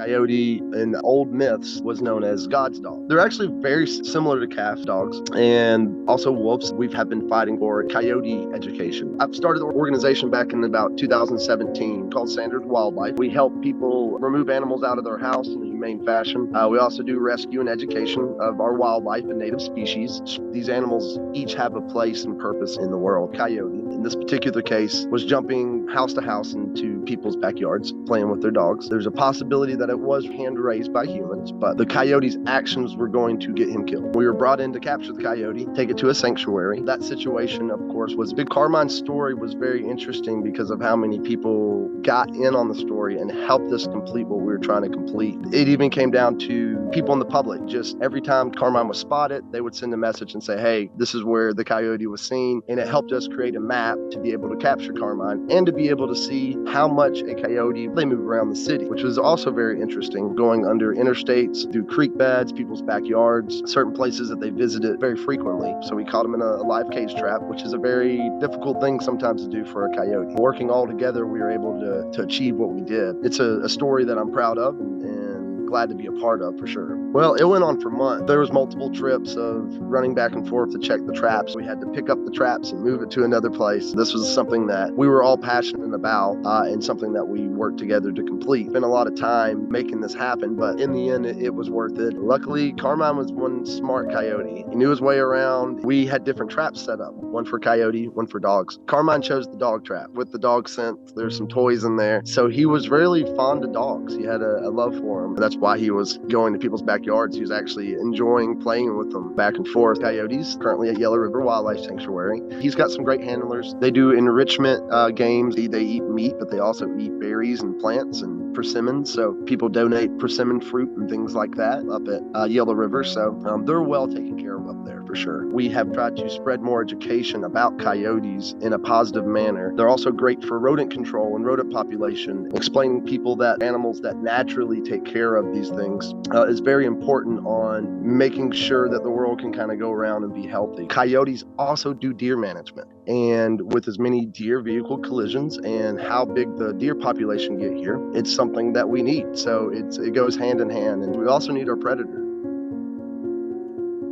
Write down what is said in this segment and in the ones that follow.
Coyote in old myths was known as God's dog. They're actually very similar to calf dogs and also wolves. We have been fighting for Coyote Education. I've started an organization back in about 2017 called Sanders Wildlife. We help people remove animals out of their house in a humane fashion. We also do rescue and education of our wildlife and native species. These animals each have a place and purpose in the world. Coyote, in this particular case, was jumping house to house into people's backyards, playing with their dogs. There's a possibility that it was hand-raised by humans, but the coyote's actions were going to get him killed. We were brought in to capture the coyote, take it to a sanctuary. That situation, of course, was big. Carmine's story was very interesting because of how many people got in on the story and helped us complete what we were trying to complete. It even came down to people in the public. Just every time Carmine was spotted, they would send a message and say, hey, this is where the coyote was seen. And it helped us create a map to be able to capture Carmine and to be able to see how much a coyote, they move around the city, which was also very interesting, going under interstates, through creek beds, people's backyards, certain places that they visited very frequently. So we caught them in a live cage trap, which is a very difficult thing sometimes to do for a coyote. Working all together, we were able to achieve what we did. It's a story that I'm proud of and glad to be a part of, for sure. Well, it went on for months. There was multiple trips of running back and forth to check the traps. We had to pick up the traps and move it to another place. This was something that we were all passionate about and something that we worked together to complete. Spent a lot of time making this happen, but in the end, it was worth it. Luckily, Carmine was one smart coyote. He knew his way around. We had different traps set up, one for coyote, one for dogs. Carmine chose the dog trap. With the dog scent, there's some toys in there. So he was really fond of dogs. He had a love for them. That's why he was going to people's backyards. He was actually enjoying playing with them back and forth. Coyotes, currently at Yellow River Wildlife Sanctuary. He's got some great handlers. They do enrichment games. They eat meat, but they also eat berries and plants and persimmons. So people donate persimmon fruit and things like that up at Yellow River. So they're well taken care of up there for sure. We have tried to spread more education about coyotes in a positive manner. They're also great for rodent control and rodent population. Explaining people that animals that naturally take care of these things is very important on making sure that the world can kind of go around and be healthy. Coyotes also do deer management. And with as many deer vehicle collisions and how big the deer population get here, it's something that we need. So it goes hand in hand. And we also need our predator.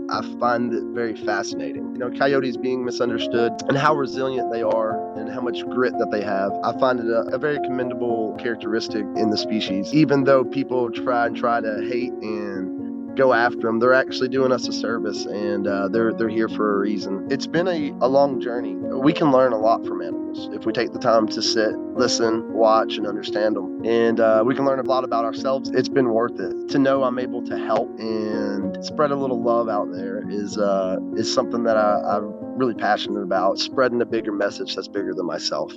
I find it very fascinating. Coyotes being misunderstood and how resilient they are and how much grit that they have. I find it a very commendable characteristic in the species. Even though people try to hate and go after them, they're actually doing us a service, and they're here for a reason. It's been a long journey. We can learn a lot from animals if we take the time to sit, listen, watch, and understand them. And we can learn a lot about ourselves. It's been worth it. To know I'm able to help and spread a little love out there is something that I'm really passionate about, spreading a bigger message that's bigger than myself.